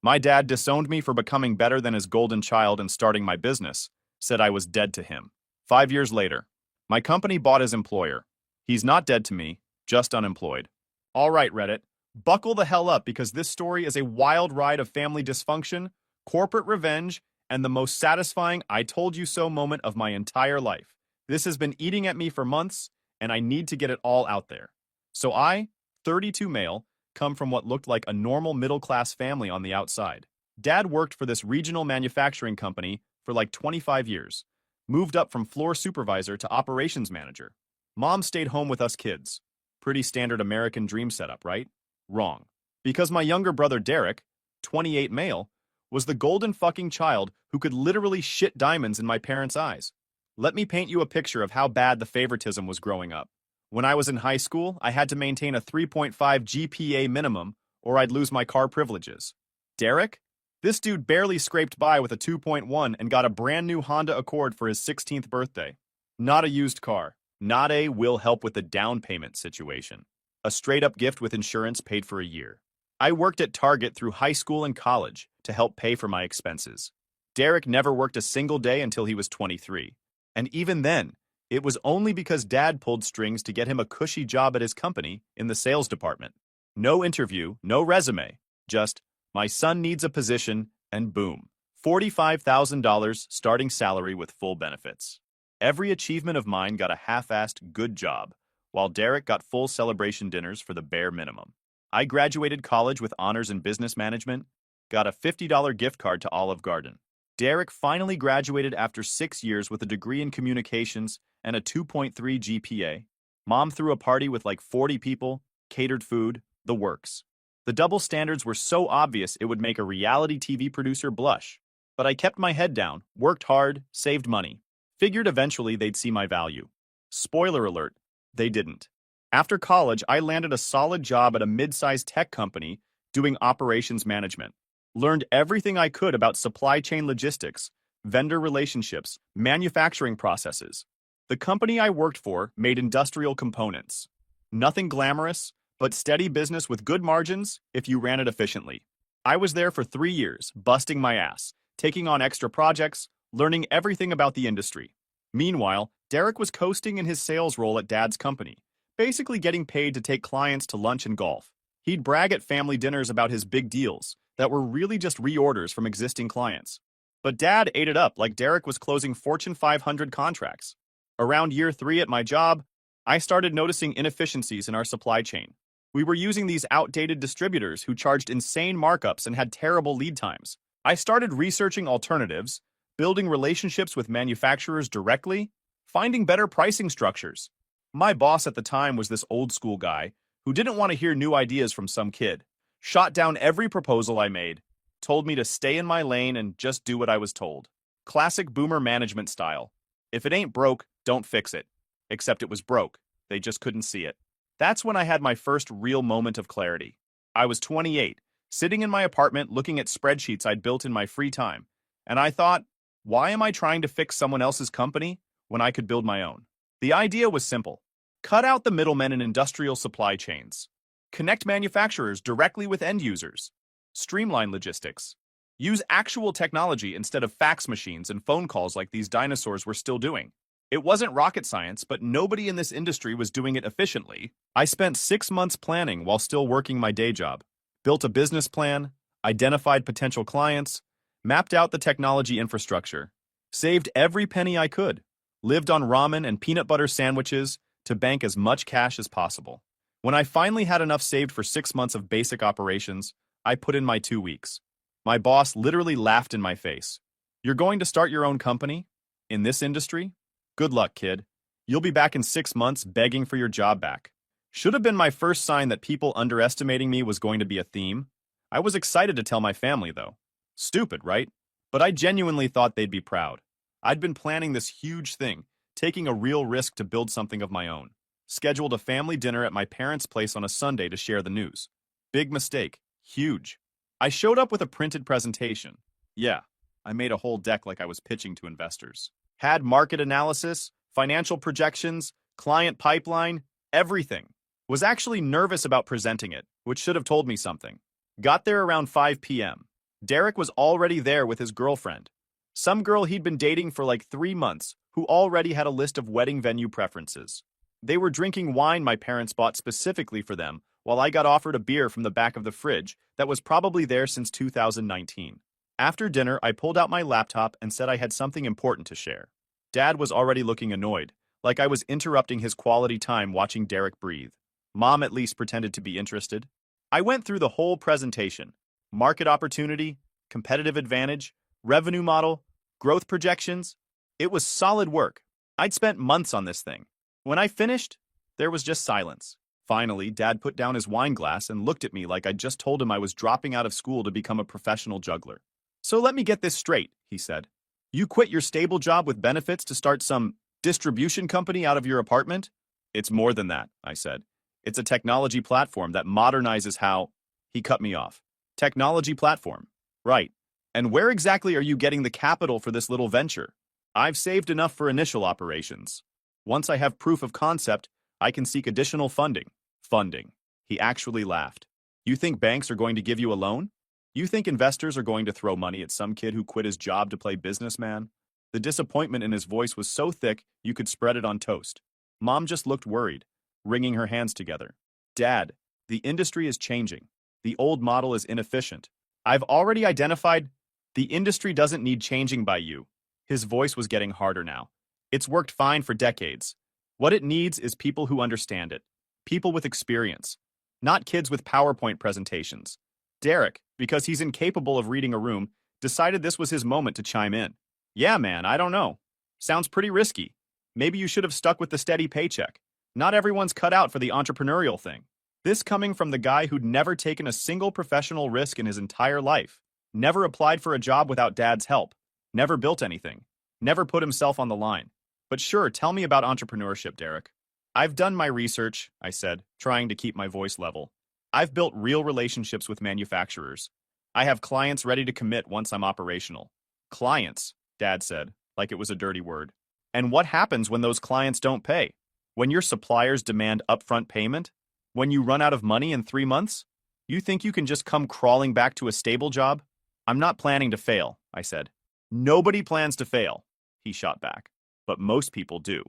My dad disowned me for becoming better than his golden child and starting my business, said I was dead to him. 5 years later, my company bought his employer. He's not dead to me, just unemployed. All right, Reddit, buckle the hell up because this story is a wild ride of family dysfunction, corporate revenge, and the most satisfying I told you so moment of my entire life. This has been eating at me for months, and I need to get it all out there. So I, 32 male, come from what looked like a normal middle-class family on the outside. Dad worked for this regional manufacturing company for like 25 years, moved up from floor supervisor to operations manager. Mom stayed home with us kids. Pretty standard American dream setup, right? Wrong. Because my younger brother Derek, 28 male, was the golden fucking child who could literally shit diamonds in my parents' eyes. Let me paint you a picture of how bad the favoritism was growing up. When I was in high school, I had to maintain a 3.5 GPA minimum or I'd lose my car privileges. Derek? This dude barely scraped by with a 2.1 and got a brand new Honda Accord for his 16th birthday. Not a used car. Not a will help with the down payment situation. A straight-up gift with insurance paid for a year. I worked at Target through high school and college to help pay for my expenses. Derek never worked a single day until he was 23. And even then, it was only because Dad pulled strings to get him a cushy job at his company in the sales department. No interview, no resume, just, my son needs a position, and boom, $45,000 starting salary with full benefits. Every achievement of mine got a half-assed good job, while Derek got full celebration dinners for the bare minimum. I graduated college with honors in business management, got a $50 gift card to Olive Garden. Derek finally graduated after 6 years with a degree in communications and a 2.3 GPA. Mom threw a party with like 40 people, catered food, the works. The double standards were so obvious it would make a reality TV producer blush. But I kept my head down, worked hard, saved money. Figured eventually they'd see my value. Spoiler alert, they didn't. After college, I landed a solid job at a mid-sized tech company doing operations management. Learned everything I could about supply chain logistics, vendor relationships, manufacturing processes. The company I worked for made industrial components. Nothing glamorous, but steady business with good margins if you ran it efficiently. I was there for 3 years, busting my ass, taking on extra projects, learning everything about the industry. Meanwhile, Derek was coasting in his sales role at Dad's company, basically getting paid to take clients to lunch and golf. He'd brag at family dinners about his big deals that were really just reorders from existing clients. But Dad ate it up like Derek was closing Fortune 500 contracts. Around year 3 at my job, I started noticing inefficiencies in our supply chain. We were using these outdated distributors who charged insane markups and had terrible lead times. I started researching alternatives, building relationships with manufacturers directly, finding better pricing structures. My boss at the time was this old school guy who didn't want to hear new ideas from some kid. Shot down every proposal I made, told me to stay in my lane and just do what I was told. Classic boomer management style. If it ain't broke, don't fix it. Except it was broke. They just couldn't see it. That's when I had my first real moment of clarity. I was 28, sitting in my apartment looking at spreadsheets I'd built in my free time, and I thought, why am I trying to fix someone else's company when I could build my own? The idea was simple. Cut out the middlemen in industrial supply chains. Connect manufacturers directly with end users. Streamline logistics. Use actual technology instead of fax machines and phone calls like these dinosaurs were still doing. It wasn't rocket science, but nobody in this industry was doing it efficiently. I spent 6 months planning while still working my day job. Built a business plan, identified potential clients, mapped out the technology infrastructure, saved every penny I could, lived on ramen and peanut butter sandwiches to bank as much cash as possible. When I finally had enough saved for 6 months of basic operations, I put in my 2 weeks. My boss literally laughed in my face. You're going to start your own company? In this industry? Good luck, kid. You'll be back in 6 months begging for your job back. Should have been my first sign that people underestimating me was going to be a theme. I was excited to tell my family, though. Stupid, right? But I genuinely thought they'd be proud. I'd been planning this huge thing, taking a real risk to build something of my own. Scheduled a family dinner at my parents' place on a Sunday to share the news. Big mistake. Huge. I showed up with a printed presentation. Yeah, I made a whole deck like I was pitching to investors. Had market analysis, financial projections, client pipeline, everything. Was actually nervous about presenting it, which should have told me something. Got there around 5 p.m. Derek was already there with his girlfriend. Some girl he'd been dating for like 3 months, who already had a list of wedding venue preferences. They were drinking wine my parents bought specifically for them, while I got offered a beer from the back of the fridge that was probably there since 2019. After dinner, I pulled out my laptop and said I had something important to share. Dad was already looking annoyed, like I was interrupting his quality time watching Derek breathe. Mom at least pretended to be interested. I went through the whole presentation. Market opportunity, competitive advantage, revenue model, growth projections. It was solid work. I'd spent months on this thing. When I finished, there was just silence. Finally, Dad put down his wine glass and looked at me like I'd just told him I was dropping out of school to become a professional juggler. So let me get this straight, he said. You quit your stable job with benefits to start some distribution company out of your apartment? It's more than that, I said. It's a technology platform that modernizes how... He cut me off. Technology platform. Right. And where exactly are you getting the capital for this little venture? I've saved enough for initial operations. Once I have proof of concept, I can seek additional funding. Funding. He actually laughed. You think banks are going to give you a loan? You think investors are going to throw money at some kid who quit his job to play businessman? The disappointment in his voice was so thick you could spread it on toast. Mom just looked worried, wringing her hands together. Dad, the industry is changing. The old model is inefficient. I've already identified the industry doesn't need changing by you. His voice was getting harder now. It's worked fine for decades. What it needs is people who understand it. People with experience. Not kids with PowerPoint presentations. Derek, because he's incapable of reading a room, decided this was his moment to chime in. Yeah, man, I don't know. Sounds pretty risky. Maybe you should have stuck with the steady paycheck. Not everyone's cut out for the entrepreneurial thing. This coming from the guy who'd never taken a single professional risk in his entire life. Never applied for a job without Dad's help. Never built anything. Never put himself on the line. But sure, tell me about entrepreneurship, Derek. I've done my research, I said, trying to keep my voice level. I've built real relationships with manufacturers. I have clients ready to commit once I'm operational. Clients, Dad said, like it was a dirty word. And what happens when those clients don't pay? When your suppliers demand upfront payment? When you run out of money in 3 months? You think you can just come crawling back to a stable job? I'm not planning to fail, I said. Nobody plans to fail, he shot back. But most people do.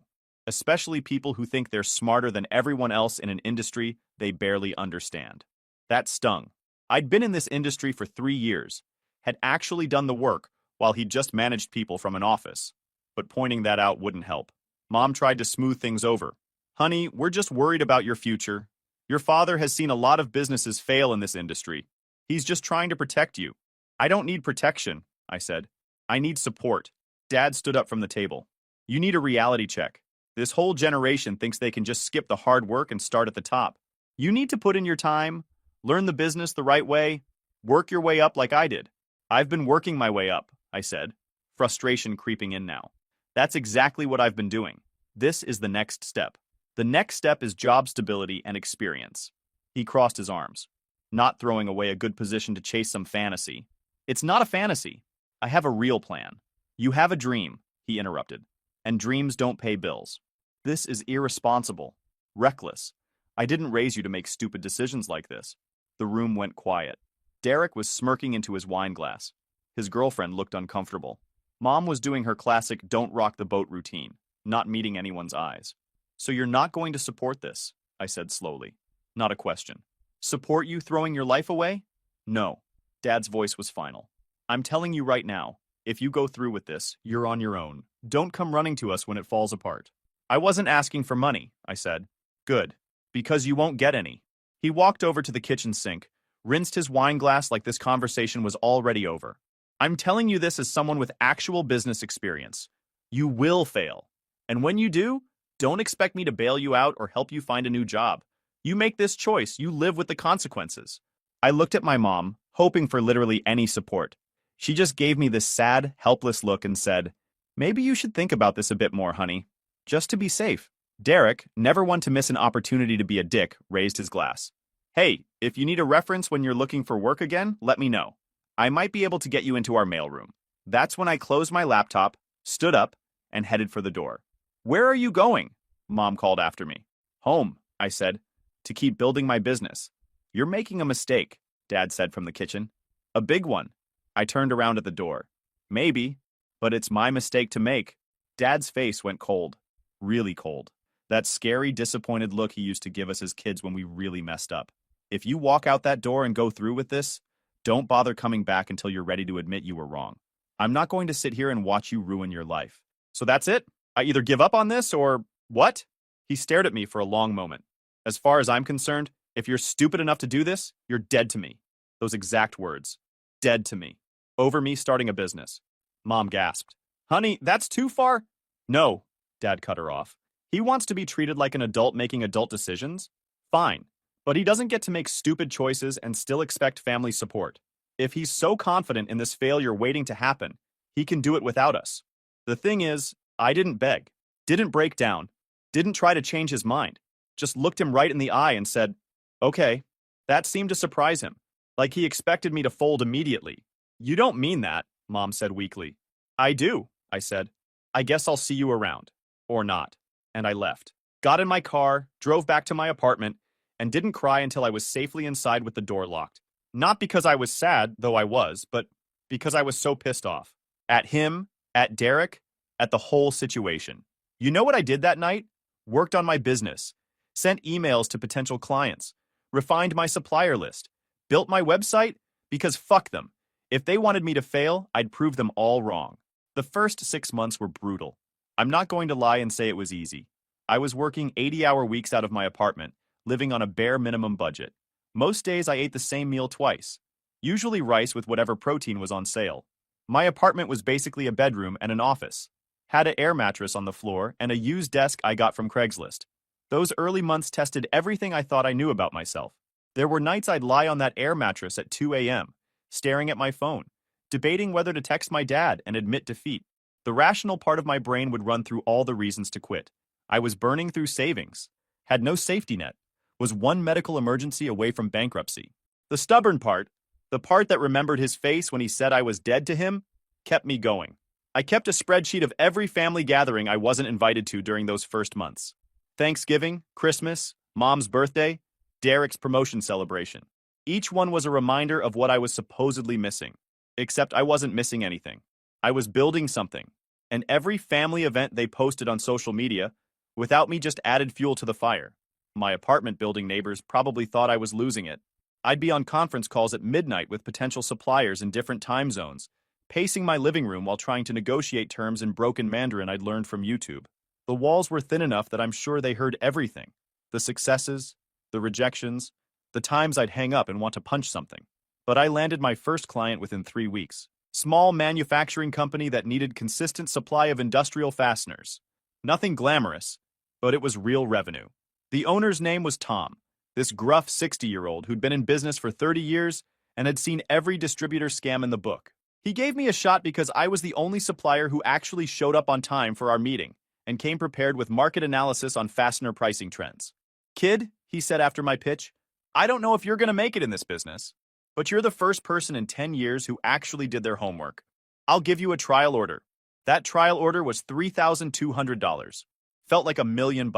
Especially people who think they're smarter than everyone else in an industry they barely understand. That stung. I'd been in this industry for 3 years, had actually done the work while he'd just managed people from an office. But pointing that out wouldn't help. Mom tried to smooth things over. Honey, we're just worried about your future. Your father has seen a lot of businesses fail in this industry. He's just trying to protect you. I don't need protection, I said. I need support. Dad stood up from the table. You need a reality check. This whole generation thinks they can just skip the hard work and start at the top. You need to put in your time, learn the business the right way, work your way up like I did. I've been working my way up, I said, frustration creeping in now. That's exactly what I've been doing. This is the next step. The next step is job stability and experience. He crossed his arms, not throwing away a good position to chase some fantasy. It's not a fantasy. I have a real plan. You have a dream, he interrupted, and dreams don't pay bills. This is irresponsible, reckless. I didn't raise you to make stupid decisions like this. The room went quiet. Derek was smirking into his wine glass. His girlfriend looked uncomfortable. Mom was doing her classic don't rock the boat routine, not meeting anyone's eyes. So you're not going to support this, I said slowly. Not a question. Support you throwing your life away? No. Dad's voice was final. I'm telling you right now, if you go through with this, you're on your own. Don't come running to us when it falls apart. I wasn't asking for money, I said. Good. Because you won't get any. He walked over to the kitchen sink, rinsed his wine glass like this conversation was already over. I'm telling you this as someone with actual business experience. You will fail. And when you do, don't expect me to bail you out or help you find a new job. You make this choice, you live with the consequences. I looked at my mom, hoping for literally any support. She just gave me this sad, helpless look and said, maybe you should think about this a bit more, honey. Just to be safe. Derek, never one to miss an opportunity to be a dick, raised his glass. Hey, if you need a reference when you're looking for work again, let me know. I might be able to get you into our mailroom. That's when I closed my laptop, stood up, and headed for the door. Where are you going? Mom called after me. Home, I said, to keep building my business. You're making a mistake, Dad said from the kitchen. A big one. I turned around at the door. Maybe, but it's my mistake to make. Dad's face went cold. Really cold. That scary, disappointed look he used to give us as kids when we really messed up. If you walk out that door and go through with this, don't bother coming back until you're ready to admit you were wrong. I'm not going to sit here and watch you ruin your life. So that's it? I either give up on this or what? He stared at me for a long moment. As far as I'm concerned, if you're stupid enough to do this, you're dead to me. Those exact words. Dead to me. Over me starting a business. Mom gasped. Honey, that's too far? No, Dad cut her off. He wants to be treated like an adult making adult decisions? Fine. But he doesn't get to make stupid choices and still expect family support. If he's so confident in this failure waiting to happen, he can do it without us. The thing is, I didn't beg, didn't break down, didn't try to change his mind, just looked him right in the eye and said, okay. That seemed to surprise him, like he expected me to fold immediately. You don't mean that, Mom said weakly. I do, I said. I guess I'll see you around. Or not. And I left. Got in my car, drove back to my apartment, and didn't cry until I was safely inside with the door locked. Not because I was sad, though I was, but because I was so pissed off. At him, at Derek, at the whole situation. You know what I did that night? Worked on my business. Sent emails to potential clients. Refined my supplier list. Built my website? Because fuck them. If they wanted me to fail, I'd prove them all wrong. The first 6 months were brutal. I'm not going to lie and say it was easy. I was working 80-hour weeks out of my apartment, living on a bare minimum budget. Most days I ate the same meal twice, usually rice with whatever protein was on sale. My apartment was basically a bedroom and an office. Had an air mattress on the floor and a used desk I got from Craigslist. Those early months tested everything I thought I knew about myself. There were nights I'd lie on that air mattress at 2 a.m., staring at my phone, debating whether to text my dad and admit defeat. The rational part of my brain would run through all the reasons to quit. I was burning through savings, had no safety net, was one medical emergency away from bankruptcy. The stubborn part, the part that remembered his face when he said I was dead to him, kept me going. I kept a spreadsheet of every family gathering I wasn't invited to during those first months. Thanksgiving, Christmas, Mom's birthday, Derek's promotion celebration. Each one was a reminder of what I was supposedly missing. Except I wasn't missing anything. I was building something. And every family event they posted on social media, without me, just added fuel to the fire. My apartment building neighbors probably thought I was losing it. I'd be on conference calls at midnight with potential suppliers in different time zones, pacing my living room while trying to negotiate terms in broken Mandarin I'd learned from YouTube. The walls were thin enough that I'm sure they heard everything. The successes, the rejections, the times I'd hang up and want to punch something. But I landed my first client within 3 weeks. Small manufacturing company that needed consistent supply of industrial fasteners. Nothing glamorous, but it was real revenue. The owner's name was Tom, this gruff 60-year-old who'd been in business for 30 years and had seen every distributor scam in the book. He gave me a shot because I was the only supplier who actually showed up on time for our meeting and came prepared with market analysis on fastener pricing trends. Kid, he said after my pitch, I don't know if you're going to make it in this business, but you're the first person in 10 years who actually did their homework. I'll give you a trial order. That trial order was $3,200. Felt like $1 million.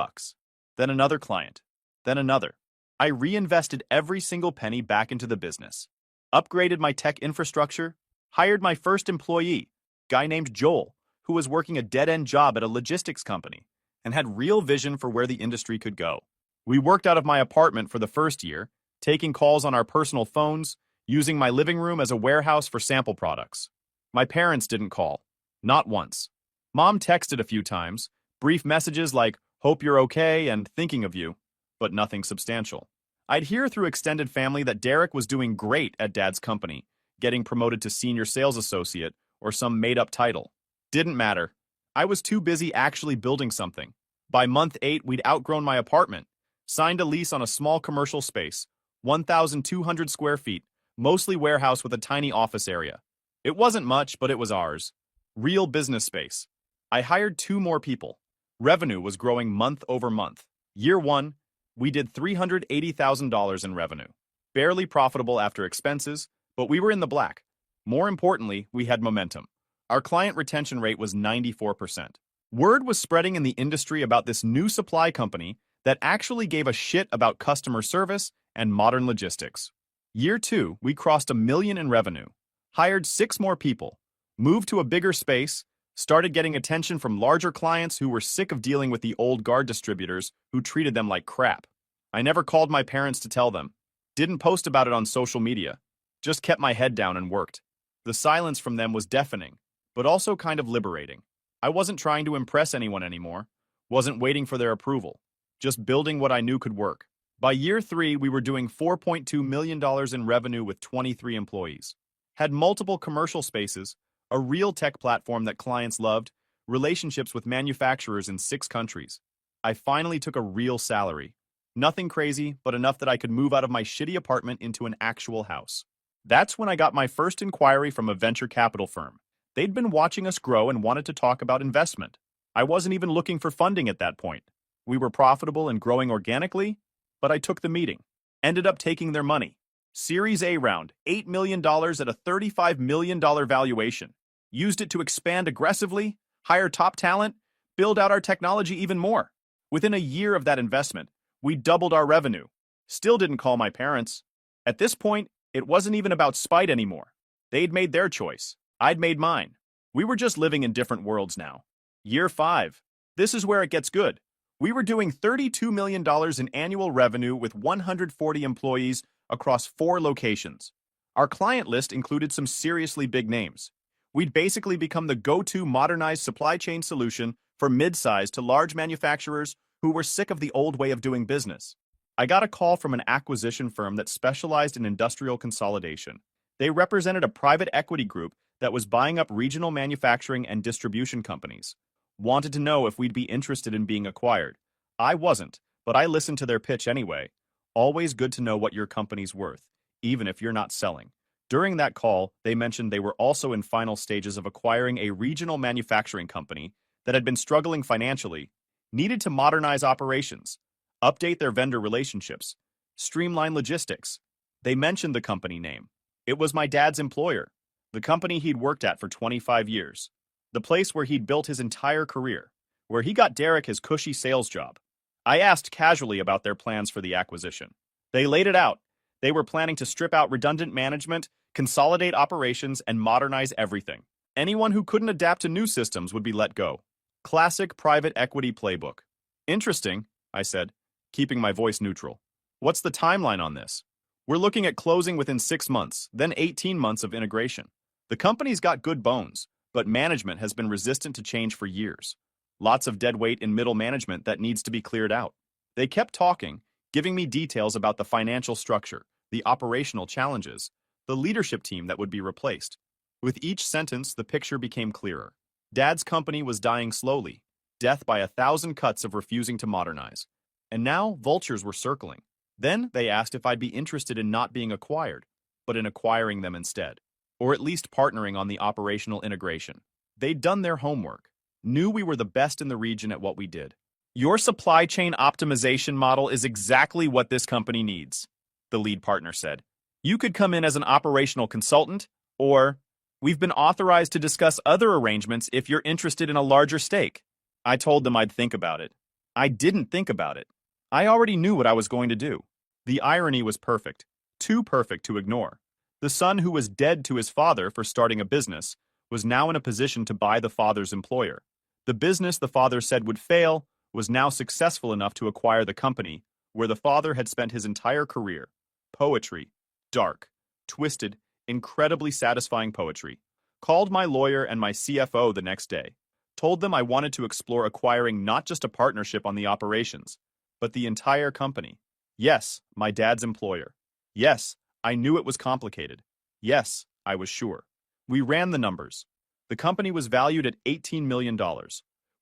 Then another client. Then another. I reinvested every single penny back into the business. Upgraded my tech infrastructure. Hired my first employee, guy named Joel, who was working a dead-end job at a logistics company and had real vision for where the industry could go. We worked out of my apartment for the first year, taking calls on our personal phones, using my living room as a warehouse for sample products. My parents didn't call. Not once. Mom texted a few times, brief messages like, hope you're okay and thinking of you, but nothing substantial. I'd hear through extended family that Derek was doing great at Dad's company, getting promoted to senior sales associate or some made-up title. Didn't matter. I was too busy actually building something. By month 8, we'd outgrown my apartment, signed a lease on a small commercial space, 1,200 square feet, mostly warehouse with a tiny office area. It wasn't much, but it was ours. Real business space. I hired 2 more people. Revenue was growing month over month. Year 1, we did $380,000 in revenue. Barely profitable after expenses, but we were in the black. More importantly, we had momentum. Our client retention rate was 94%. Word was spreading in the industry about this new supply company that actually gave a shit about customer service and modern logistics. Year 2, we crossed $1 million in revenue. hired 6 more people, moved to a bigger space, started getting attention from larger clients who were sick of dealing with the old guard distributors who treated them like crap. I never called my parents to tell them, didn't post about it on social media, just kept my head down and worked. The silence from them was deafening, but also kind of liberating. I wasn't trying to impress anyone anymore, wasn't waiting for their approval, just building what I knew could work. By year 3, we were doing $4.2 million in revenue with 23 employees. Had multiple commercial spaces, a real tech platform that clients loved, relationships with manufacturers in 6 countries. I finally took a real salary. Nothing crazy, but enough that I could move out of my shitty apartment into an actual house. That's when I got my first inquiry from a venture capital firm. They'd been watching us grow and wanted to talk about investment. I wasn't even looking for funding at that point. We were profitable and growing organically, but I took the meeting. Ended up taking their money. Series A round, $8 million at a $35 million valuation. Used it to expand aggressively, hire top talent, build out our technology even more. Within a year of that investment, we doubled our revenue. Still didn't call my parents. At this point, it wasn't even about spite anymore. They'd made their choice. I'd made mine. We were just living in different worlds now. Year 5. This is where it gets good. We were doing $32 million in annual revenue with 140 employees across 4 locations. Our client list included some seriously big names. We'd basically become the go-to modernized supply chain solution for mid-sized to large manufacturers who were sick of the old way of doing business. I got a call from an acquisition firm that specialized in industrial consolidation. They represented a private equity group that was buying up regional manufacturing and distribution companies. Wanted to know if we'd be interested in being acquired. I wasn't, but I listened to their pitch anyway. Always good to know what your company's worth, even if you're not selling. During that call, they mentioned they were also in final stages of acquiring a regional manufacturing company that had been struggling financially, needed to modernize operations, update their vendor relationships, streamline logistics. They mentioned the company name. It was my dad's employer, the company he'd worked at for 25 years, the place where he'd built his entire career, where he got Derek his cushy sales job. I asked casually about their plans for the acquisition. They laid it out. They were planning to strip out redundant management, consolidate operations, and modernize everything. Anyone who couldn't adapt to new systems would be let go. Classic private equity playbook. Interesting, I said, keeping my voice neutral. What's the timeline on this? We're looking at closing within 6 months, then 18 months of integration. The company's got good bones, but management has been resistant to change for years. Lots of dead weight in middle management that needs to be cleared out. They kept talking, giving me details about the financial structure, the operational challenges, the leadership team that would be replaced. With each sentence, the picture became clearer. Dad's company was dying slowly, death by 1,000 cuts of refusing to modernize. And now, vultures were circling. Then they asked if I'd be interested in not being acquired, but in acquiring them instead, or at least partnering on the operational integration. They'd done their homework, knew we were the best in the region at what we did. Your supply chain optimization model is exactly what this company needs, the lead partner said. You could come in as an operational consultant, or we've been authorized to discuss other arrangements if you're interested in a larger stake. I told them I'd think about it. I didn't think about it. I already knew what I was going to do. The irony was perfect, too perfect to ignore. The son who was dead to his father for starting a business was now in a position to buy the father's employer. The business the father said would fail was now successful enough to acquire the company where the father had spent his entire career. Poetry. Dark. Twisted. Incredibly satisfying poetry. Called my lawyer and my CFO the next day. Told them I wanted to explore acquiring not just a partnership on the operations, but the entire company. Yes, my dad's employer. Yes, I knew it was complicated. Yes, I was sure. We ran the numbers. The company was valued at $18 million,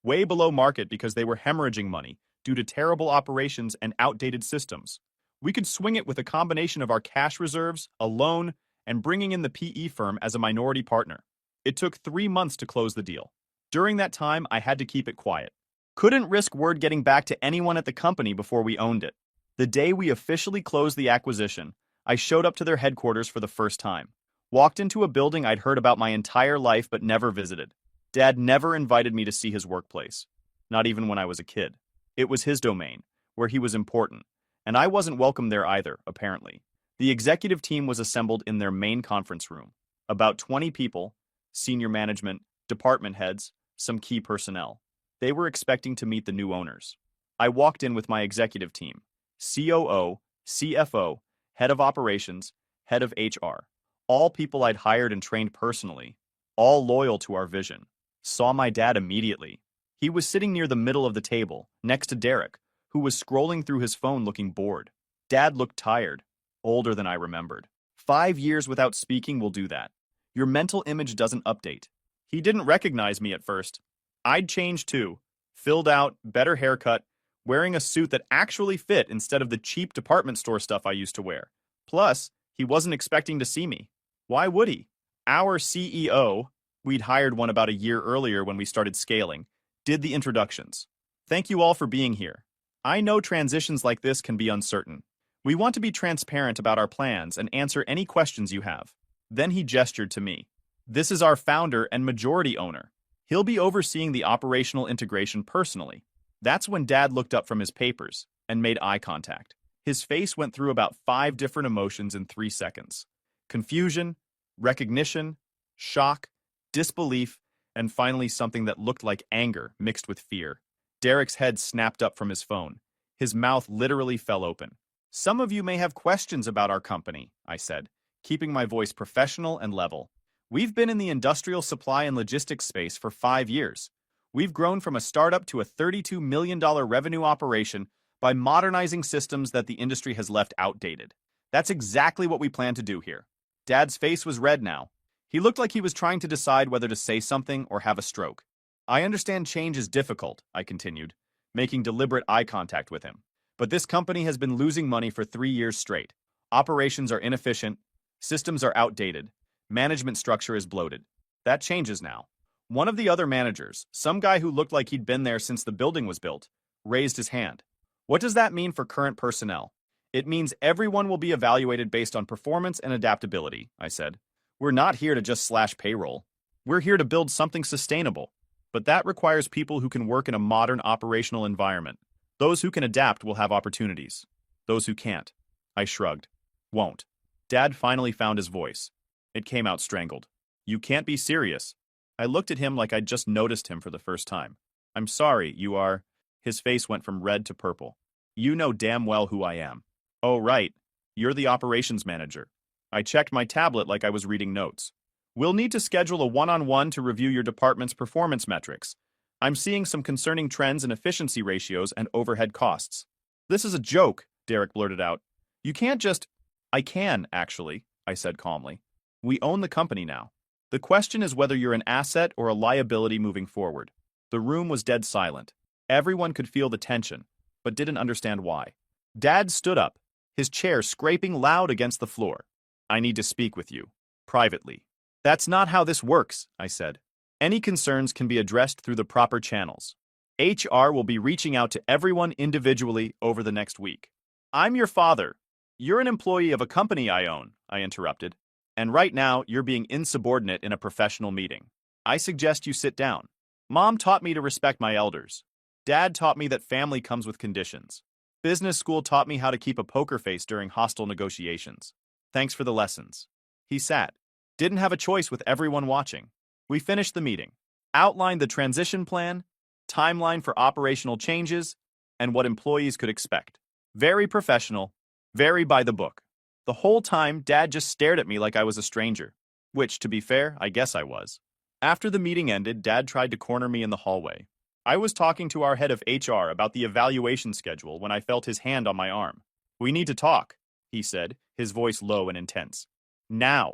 way below market because they were hemorrhaging money due to terrible operations and outdated systems. We could swing it with a combination of our cash reserves, a loan, and bringing in the PE firm as a minority partner. It took 3 months to close the deal. During that time, I had to keep it quiet. Couldn't risk word getting back to anyone at the company before we owned it. The day we officially closed the acquisition, I showed up to their headquarters for the first time. Walked into a building I'd heard about my entire life but never visited. Dad never invited me to see his workplace. Not even when I was a kid. It was his domain, where he was important. And I wasn't welcome there either, apparently. The executive team was assembled in their main conference room. About 20 people, senior management, department heads, some key personnel. They were expecting to meet the new owners. I walked in with my executive team, COO, CFO, head of operations, head of HR, all people I'd hired and trained personally, all loyal to our vision. Saw my dad immediately. He was sitting near the middle of the table, next to Derek, who was scrolling through his phone looking bored. Dad looked tired, older than I remembered. 5 years without speaking will do that. Your mental image doesn't update. He didn't recognize me at first. I'd changed too. Filled out, better haircut, wearing a suit that actually fit instead of the cheap department store stuff I used to wear. Plus, he wasn't expecting to see me. Why would he? Our CEO, we'd hired one about a year earlier when we started scaling, did the introductions. Thank you all for being here. I know transitions like this can be uncertain. We want to be transparent about our plans and answer any questions you have. Then he gestured to me. This is our founder and majority owner. He'll be overseeing the operational integration personally. That's when Dad looked up from his papers and made eye contact. His face went through about 5 different emotions in 3 seconds. Confusion, recognition, shock, disbelief, and finally something that looked like anger mixed with fear. Derek's head snapped up from his phone. His mouth literally fell open. Some of you may have questions about our company, I said, keeping my voice professional and level. We've been in the industrial supply and logistics space for 5 years. We've grown from a startup to a $32 million revenue operation by modernizing systems that the industry has left outdated. That's exactly what we plan to do here. Dad's face was red now. He looked like he was trying to decide whether to say something or have a stroke. I understand change is difficult, I continued, making deliberate eye contact with him. But this company has been losing money for 3 years straight. Operations are inefficient, systems are outdated, management structure is bloated. That changes now. One of the other managers, some guy who looked like he'd been there since the building was built, raised his hand. What does that mean for current personnel? It means everyone will be evaluated based on performance and adaptability, I said. We're not here to just slash payroll. We're here to build something sustainable. But that requires people who can work in a modern operational environment. Those who can adapt will have opportunities. Those who can't, I shrugged, won't. Dad finally found his voice. It came out strangled. You can't be serious. I looked at him like I'd just noticed him for the first time. I'm sorry, you are... His face went from red to purple. You know damn well who I am. Oh, right. You're the operations manager. I checked my tablet like I was reading notes. We'll need to schedule a one-on-one to review your department's performance metrics. I'm seeing some concerning trends in efficiency ratios and overhead costs. This is a joke, Derek blurted out. You can't just... I can, actually, I said calmly. We own the company now. The question is whether you're an asset or a liability moving forward. The room was dead silent. Everyone could feel the tension, but didn't understand why. Dad stood up, his chair scraping loud against the floor. I need to speak with you, privately. That's not how this works, I said. Any concerns can be addressed through the proper channels. HR will be reaching out to everyone individually over the next week. I'm your father. You're an employee of a company I own, I interrupted. And right now, you're being insubordinate in a professional meeting. I suggest you sit down. Mom taught me to respect my elders. Dad taught me that family comes with conditions. Business school taught me how to keep a poker face during hostile negotiations. Thanks for the lessons. He sat. Didn't have a choice with everyone watching. We finished the meeting. Outlined the transition plan, timeline for operational changes, and what employees could expect. Very professional, very by the book. The whole time, Dad just stared at me like I was a stranger. Which, to be fair, I guess I was. After the meeting ended, Dad tried to corner me in the hallway. I was talking to our head of HR about the evaluation schedule when I felt his hand on my arm. We need to talk, he said, his voice low and intense. Now.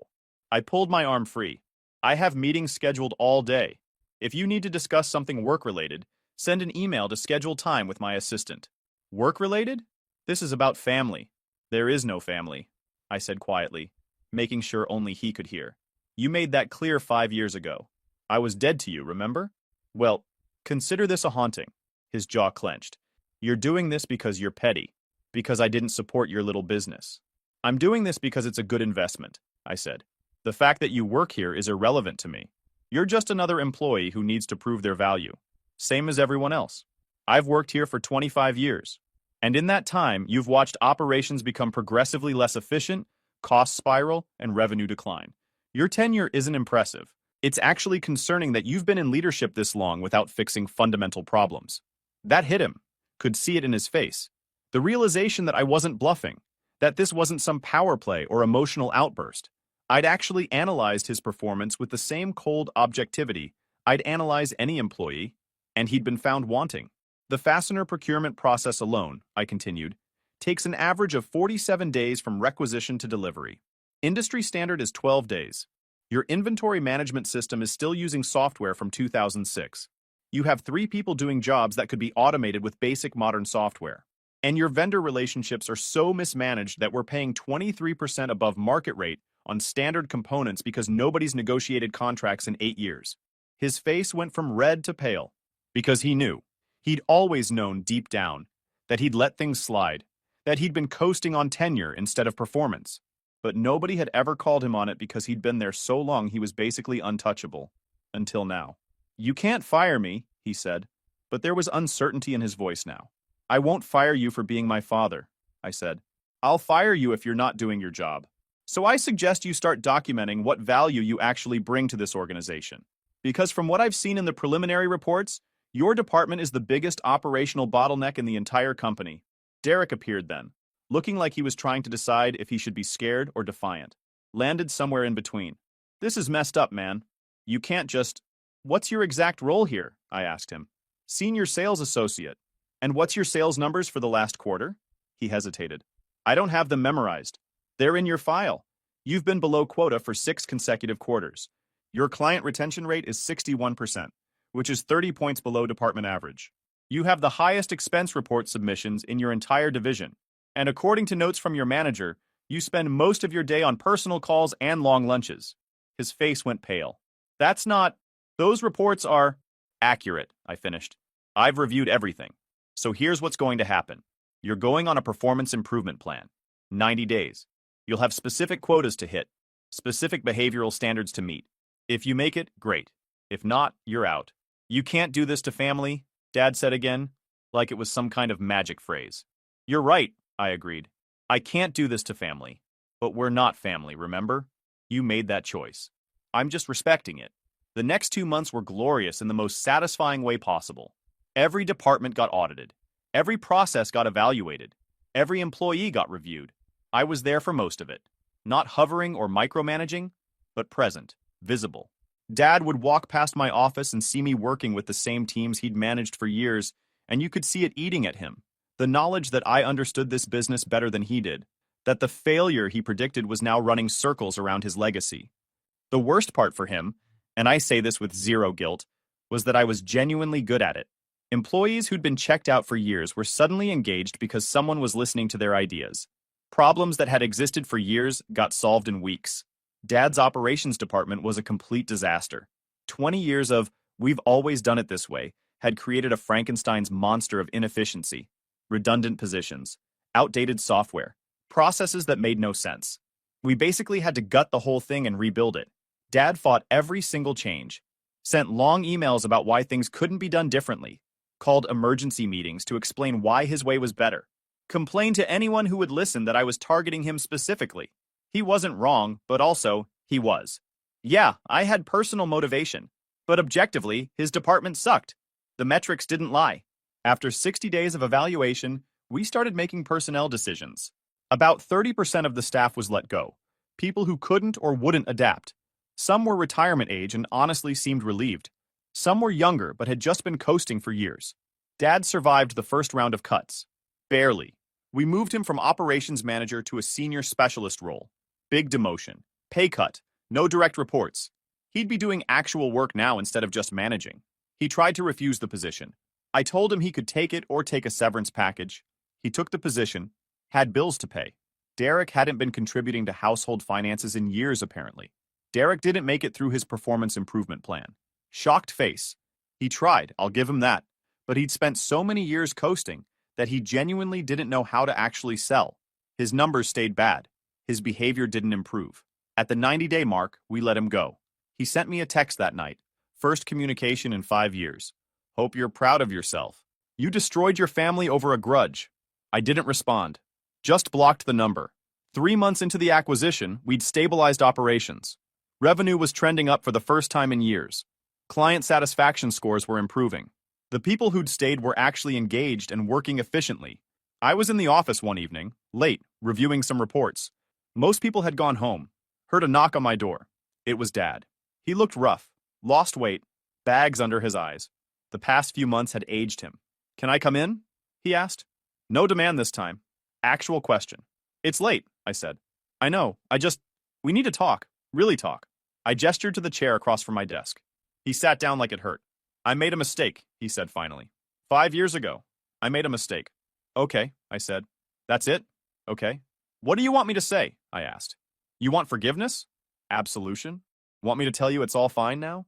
I pulled my arm free. I have meetings scheduled all day. If you need to discuss something work-related, send an email to schedule time with my assistant. Work-related? This is about family. There is no family, I said quietly, making sure only he could hear. You made that clear 5 years ago. I was dead to you, remember? Well, consider this a haunting. His jaw clenched. You're doing this because you're petty, because I didn't support your little business. I'm doing this because it's a good investment, I said. The fact that you work here is irrelevant to me. You're just another employee who needs to prove their value, same as everyone else. I've worked here for 25 years, and in that time, you've watched operations become progressively less efficient, cost spiral, and revenue decline. Your tenure isn't impressive. It's actually concerning that you've been in leadership this long without fixing fundamental problems. That hit him. Could see it in his face. The realization that I wasn't bluffing, that this wasn't some power play or emotional outburst. I'd actually analyzed his performance with the same cold objectivity I'd analyze any employee, and he'd been found wanting. The fastener procurement process alone, I continued, takes an average of 47 days from requisition to delivery. Industry standard is 12 days. Your inventory management system is still using software from 2006. You have 3 people doing jobs that could be automated with basic modern software. And your vendor relationships are so mismanaged that we're paying 23% above market rate on standard components because nobody's negotiated contracts in 8 years. His face went from red to pale, because he knew. He'd always known deep down that he'd let things slide, that he'd been coasting on tenure instead of performance. But nobody had ever called him on it because he'd been there so long he was basically untouchable. Until now. You can't fire me, he said, but there was uncertainty in his voice now. I won't fire you for being my father, I said. I'll fire you if you're not doing your job. So I suggest you start documenting what value you actually bring to this organization. Because from what I've seen in the preliminary reports, your department is the biggest operational bottleneck in the entire company. Derek appeared then, looking like he was trying to decide if he should be scared or defiant. Landed somewhere in between. This is messed up, man. You can't just... What's your exact role here? I asked him. Senior sales associate. And what's your sales numbers for the last quarter? He hesitated. I don't have them memorized. They're in your file. You've been below quota for 6 consecutive quarters. Your client retention rate is 61%, which is 30 points below department average. You have the highest expense report submissions in your entire division. And according to notes from your manager, you spend most of your day on personal calls and long lunches. His face went pale. That's not... Those reports are... accurate, I finished. I've reviewed everything. So here's what's going to happen. You're going on a performance improvement plan. 90 days. You'll have specific quotas to hit, specific behavioral standards to meet. If you make it, great. If not, you're out. You can't do this to family, Dad said again, like it was some kind of magic phrase. You're right, I agreed. I can't do this to family. But we're not family, remember? You made that choice. I'm just respecting it. The next 2 months were glorious in the most satisfying way possible. Every department got audited. Every process got evaluated. Every employee got reviewed. I was there for most of it. Not hovering or micromanaging, but present, visible. Dad would walk past my office and see me working with the same teams he'd managed for years, and you could see it eating at him. The knowledge that I understood this business better than he did, that the failure he predicted was now running circles around his legacy. The worst part for him, and I say this with zero guilt, was that I was genuinely good at it. Employees who'd been checked out for years were suddenly engaged because someone was listening to their ideas. Problems that had existed for years got solved in weeks. Dad's operations department was a complete disaster. 20 years of, we've always done it this way, had created a Frankenstein's monster of inefficiency, redundant positions, outdated software, processes that made no sense. We basically had to gut the whole thing and rebuild it. Dad fought every single change, sent long emails about why things couldn't be done differently, called emergency meetings to explain why his way was better, complained to anyone who would listen that I was targeting him specifically. He wasn't wrong, but also, he was. Yeah, I had personal motivation, but objectively, his department sucked. The metrics didn't lie. After 60 days of evaluation, we started making personnel decisions. About 30% of the staff was let go, people who couldn't or wouldn't adapt. Some were retirement age and honestly seemed relieved. Some were younger but had just been coasting for years. Dad survived the first round of cuts. Barely. We moved him from operations manager to a senior specialist role. Big demotion. Pay cut. No direct reports. He'd be doing actual work now instead of just managing. He tried to refuse the position. I told him he could take it or take a severance package. He took the position, had bills to pay. Derek hadn't been contributing to household finances in years, apparently. Derek didn't make it through his performance improvement plan. Shocked face. He tried, I'll give him that, but he'd spent so many years coasting that he genuinely didn't know how to actually sell. His numbers stayed bad. His behavior didn't improve. At the 90-day mark, we let him go. He sent me a text that night. First communication in 5 years. Hope you're proud of yourself. You destroyed your family over a grudge. I didn't respond. Just blocked the number. 3 months into the acquisition, we'd stabilized operations. Revenue was trending up for the first time in years. Client satisfaction scores were improving. The people who'd stayed were actually engaged and working efficiently. I was in the office one evening, late, reviewing some reports. Most people had gone home. Heard a knock on my door. It was Dad. He looked rough, lost weight, bags under his eyes. The past few months had aged him. "Can I come in?" he asked. No demand this time. Actual question. "It's late," I said. "I know, we need to talk, really talk." I gestured to the chair across from my desk. He sat down like it hurt. "I made a mistake," he said finally. 5 years ago, I made a mistake." "Okay," I said. "That's it? Okay. What do you want me to say?" I asked. "You want forgiveness? Absolution? Want me to tell you it's all fine now?"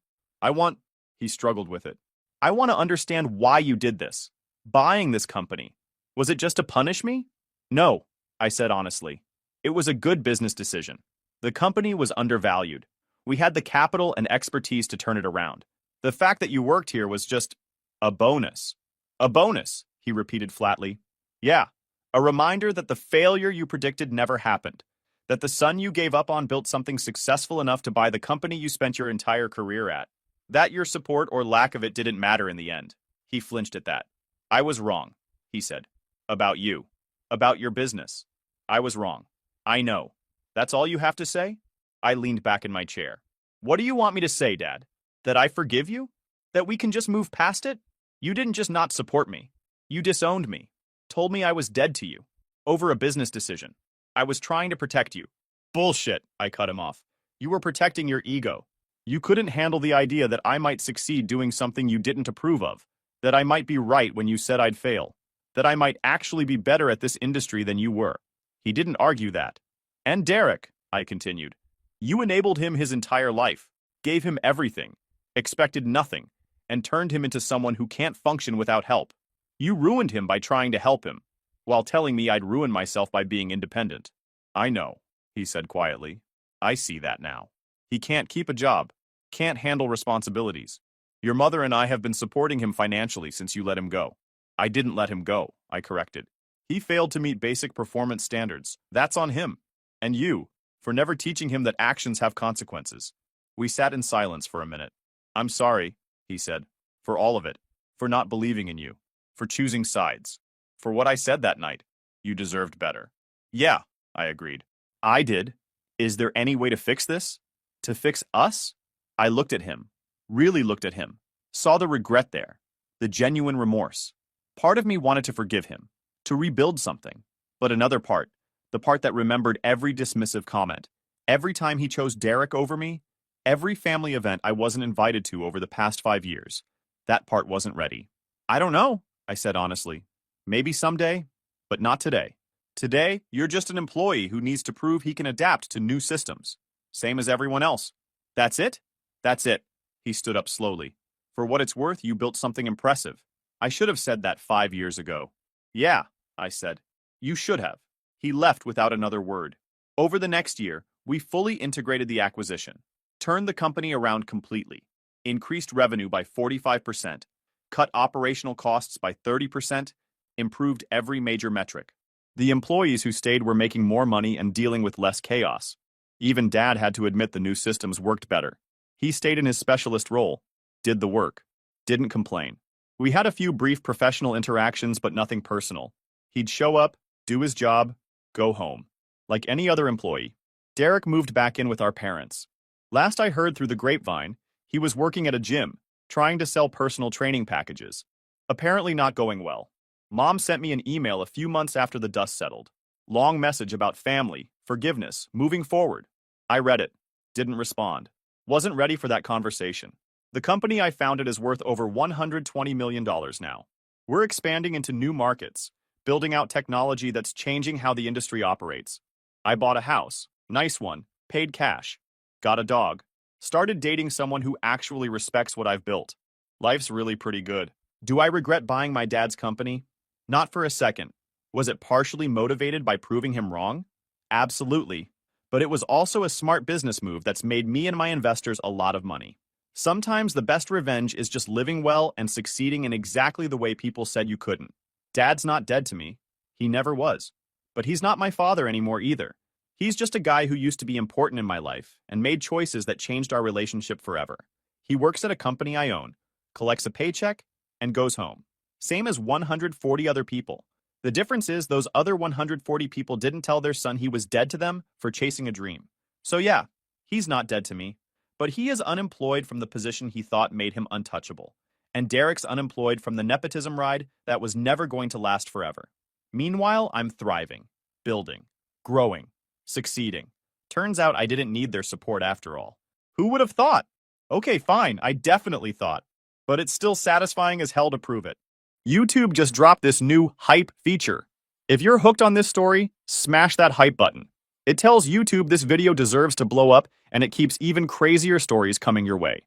He struggled with it. "I want to understand why you did this. Buying this company. Was it just to punish me?" "No," I said honestly. "It was a good business decision. The company was undervalued. We had the capital and expertise to turn it around. The fact that you worked here was just a bonus." "A bonus," he repeated flatly. "Yeah, a reminder that the failure you predicted never happened. That the son you gave up on built something successful enough to buy the company you spent your entire career at. That your support or lack of it didn't matter in the end." He flinched at that. "I was wrong," he said. "About you. About your business. I was wrong. I know. That's all you have to say?" I leaned back in my chair. "What do you want me to say, Dad? That I forgive you? That we can just move past it? You didn't just not support me. You disowned me. Told me I was dead to you. Over a business decision. I was trying to protect you." "Bullshit," I cut him off. "You were protecting your ego. You couldn't handle the idea that I might succeed doing something you didn't approve of. That I might be right when you said I'd fail. That I might actually be better at this industry than you were." He didn't argue that. "And Derek," I continued. "You enabled him his entire life, gave him everything, expected nothing, and turned him into someone who can't function without help. You ruined him by trying to help him, while telling me I'd ruin myself by being independent." "I know," he said quietly. "I see that now. He can't keep a job, can't handle responsibilities. Your mother and I have been supporting him financially since you let him go." "I didn't let him go," I corrected. "He failed to meet basic performance standards. That's on him. And you, for never teaching him that actions have consequences." We sat in silence for a minute. "I'm sorry," he said, "for all of it. For not believing in you. For choosing sides. For what I said that night. You deserved better." "Yeah," I agreed. "I did. Is there any way to fix this? To fix us?" I looked at him. Really looked at him. Saw the regret there. The genuine remorse. Part of me wanted to forgive him. To rebuild something. But another part, the part that remembered every dismissive comment, every time he chose Derek over me, every family event I wasn't invited to over the past 5 years, that part wasn't ready. "I don't know," I said honestly. "Maybe someday, but not today. Today, you're just an employee who needs to prove he can adapt to new systems. Same as everyone else." "That's it?" "That's it." He stood up slowly. "For what it's worth, you built something impressive. I should have said that 5 years ago." "Yeah," I said. "You should have." He left without another word. Over the next year, we fully integrated the acquisition, turned the company around completely, increased revenue by 45%, cut operational costs by 30%, improved every major metric. The employees who stayed were making more money and dealing with less chaos. Even Dad had to admit the new systems worked better. He stayed in his specialist role, did the work, didn't complain. We had a few brief professional interactions, but nothing personal. He'd show up, do his job, go home. Like any other employee. Derek moved back in with our parents. Last I heard through the grapevine, he was working at a gym, trying to sell personal training packages. Apparently not going well. Mom sent me an email a few months after the dust settled. Long message about family, forgiveness, moving forward. I read it. Didn't respond. Wasn't ready for that conversation. The company I founded is worth over $120 million now. We're expanding into new markets, building out technology that's changing how the industry operates. I bought a house, nice one, paid cash, got a dog, started dating someone who actually respects what I've built. Life's really pretty good. Do I regret buying my dad's company? Not for a second. Was it partially motivated by proving him wrong? Absolutely. But it was also a smart business move that's made me and my investors a lot of money. Sometimes the best revenge is just living well and succeeding in exactly the way people said you couldn't. Dad's not dead to me. He never was. But he's not my father anymore either. He's just a guy who used to be important in my life and made choices that changed our relationship forever. He works at a company I own, collects a paycheck, and goes home. Same as 140 other people. The difference is those other 140 people didn't tell their son he was dead to them for chasing a dream. So yeah, he's not dead to me. But he is unemployed from the position he thought made him untouchable. And Derek's unemployed from the nepotism ride that was never going to last forever. Meanwhile, I'm thriving, building, growing, succeeding. Turns out I didn't need their support after all. Who would have thought? Okay, fine, I definitely thought. But it's still satisfying as hell to prove it. YouTube just dropped this new hype feature. If you're hooked on this story, smash that hype button. It tells YouTube this video deserves to blow up, and it keeps even crazier stories coming your way.